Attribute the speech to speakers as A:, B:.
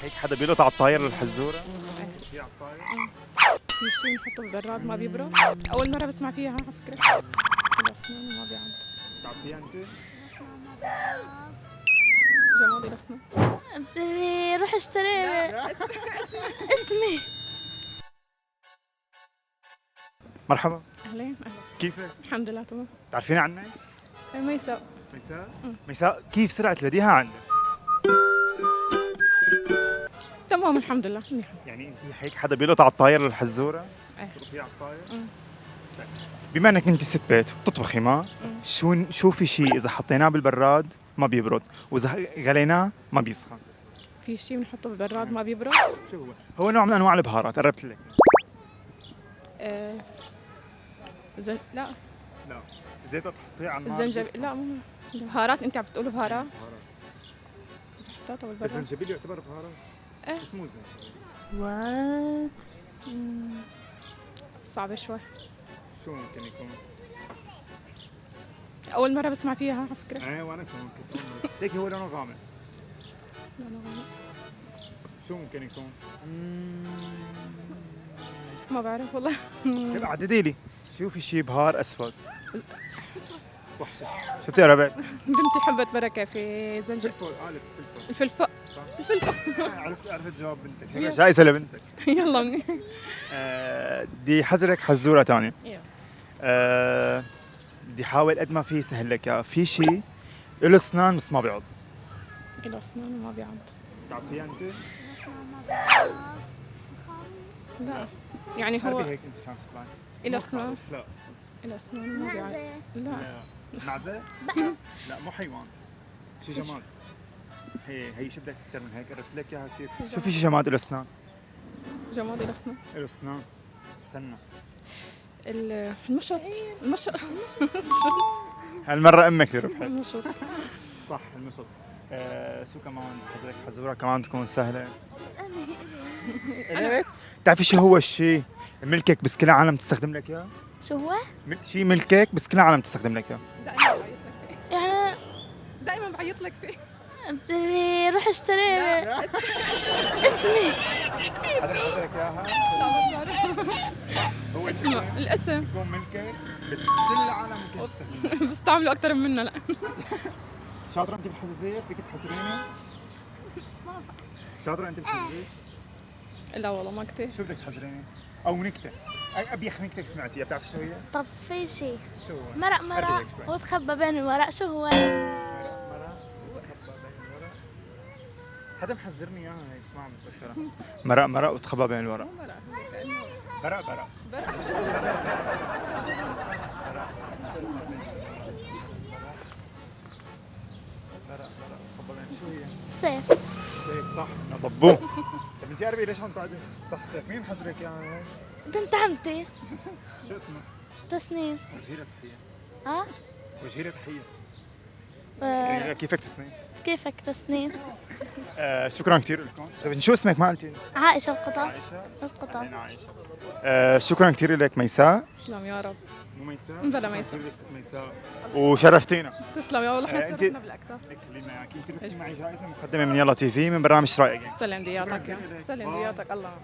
A: هيك حدا بيلقط على الطاير الحزوره؟
B: إيه.
A: دي على الطاير؟
B: في شيء نحطه بالبراد ما بيبرد. أول مرة بسمع فيها على فكرة. الأسنان ما بيعض.
A: بتعرفيها انت؟
B: جماد الأسنان.
C: بدي روح اشتري اسمي.
A: مرحبا،
B: أهلين أهلا.
A: كيفك؟
B: الحمد لله تمام.
A: تعرفيني عنك؟
B: ميساء.
A: ميساء؟
B: مم.
A: ميساء كيف سرعة البديهة عندك؟
B: تمام الحمد لله منيحة.
A: يعني انت هيك حدا بيلقط على الطاير الحزوره؟
B: إيه.
A: بتلقطيها على الطاير؟
B: مم.
A: طيب. بما انك انت ست بيت بتطبخي ما
B: مم.
A: شو في شيء اذا حطيناه بالبراد ما بيبرد واذا غليناه ما بيسخن؟
B: في شيء بنحطه بالبراد ما بيبرد.
A: شو هو؟ هو نوع من انواع البهارات، قربت لك.
B: آه، لا
A: لا زيت تحطيه على النار
B: الزنجبيل لا مو بهارات. أنت عم بتقولوا بهارات إذا حطيتها بالبراد.
A: الزنجبيل يعتبر بهارات؟
B: إيه.
A: اسمه الزنجبيل.
C: وات
B: مم. صعبة شوي.
A: شو ممكن يكون؟
B: أول مرة بسمع فيها على فكرة.
A: ايه وانا كمان كنت أول مرة. ليك هو لونه غامق.
B: لا لا غلط.
A: شو ممكن يكون؟
B: ما بعرف والله.
A: طيب عددي لي، شو في شيء بهار اسود؟ وحشه. شو بتقرا
B: بنتي حبت بركة في زنجبيل.
A: فلفل، الف فلفل.
B: الفلفل.
A: صح؟
B: الفلفل.
A: عرفت جواب بنتك،
B: يلا.
A: جائزة لبنتك.
B: يلا منيح.
A: بدي حذرك حزورة ثانية.
B: يلا.
A: بدي حاول قد ما في سهل لك اياها، في شيء له اسنان بس ما بيعض.
B: له أسنان وما بيعض.
A: بتعرفيها انت؟
B: لا يعني هو
A: هيك انت شلون تطلعي؟
B: له أسنان.
A: لا
B: له أسنان وما بيعض. لا
A: معزة؟ لا مو حيوان، شي جماد. هي شو بدك اكثر من هيك؟ قربت لك اياها كثير. شو في شي جماد له اسنان؟
B: جماد له أسنان.
A: له اسنان استنى.
B: المشط. المشط.
A: هالمرة امك ربحت.
B: المشط.
A: صح المشط. شو كمان حذرك حزورة كمان تكون سهلة. ليك؟ بتعرفي شو هو الشيء ملكك بس كل العالم تستخدم لك اياه؟
C: شو هو؟
A: شيء ملكك بس كل العالم تستخدم لك اياه.
B: دائما بعيط لك فيه.
C: يعني
B: دائما بعيط لك فيه.
C: بدي روح اشتري
B: لا
C: اسمي.
A: هذا حذرك اياها؟
B: لا ما بعرف.
A: هو
B: اسمه الاسم.
A: يكون ملكك بس كل العالم ممكن تستخدمه.
B: بستعمله أكثر من منا. لا
A: شاطرة انت بالحزازية؟ فيك تحزريني؟ شاطرة انت بالحزازية؟
B: لا والله ما كثير.
A: شو بدك تحزريني؟ او نكتة. ابيخ نكتة سمعتيها، بتعرف شو هي؟
C: طب في شيء
A: شو هو؟
C: مرق
A: قربي
C: مرق
A: هيك شوي.
C: وتخبى بين الورق. شو هو؟
A: مرق وتخبى بين الورق. حدا محذرني اياها هيك بس ما عم بتذكرها. مرق وتخبى بين الورق.
B: مو مرق هو كأنه
A: برق.
B: برق.
A: تخبى بين شو هي؟
C: سيف.
A: سيف صح، ضبوه. طب انت قربي ليش عم تقعدي؟ صح سيف، مين محذرك اياها هيك؟
C: بنت عمتي
A: شو اسمه؟
C: تسنيم.
A: وجهي لها تحية.
C: ها؟
A: وجهي لها تحية.
C: آه،
A: يعني كيفك تسنيم؟
C: كيفك تسنيم؟
A: شكرا كثير لكم. طيب شو اسمك ما قلتي؟
C: عائشة القطط.
A: عائشة.
C: القطط.
A: أهلين عائشة. شكرا كثير لك ميساء.
B: تسلم يا رب.
A: مو ميساء؟
B: بلا ميساء.
A: كثير لك ست ميساء. وشرفتينا.
B: تسلم يا والله. احنا
A: أنت-
B: تشرفنا بالأكثر.
A: خلينا معك، انت ربحتي معي جائزة مقدمة من يلا تي في من برنامج رأيك.
B: سلم دياتك.
A: شكراً كثير لك.
B: سلم
A: باي.
B: دياتك الله.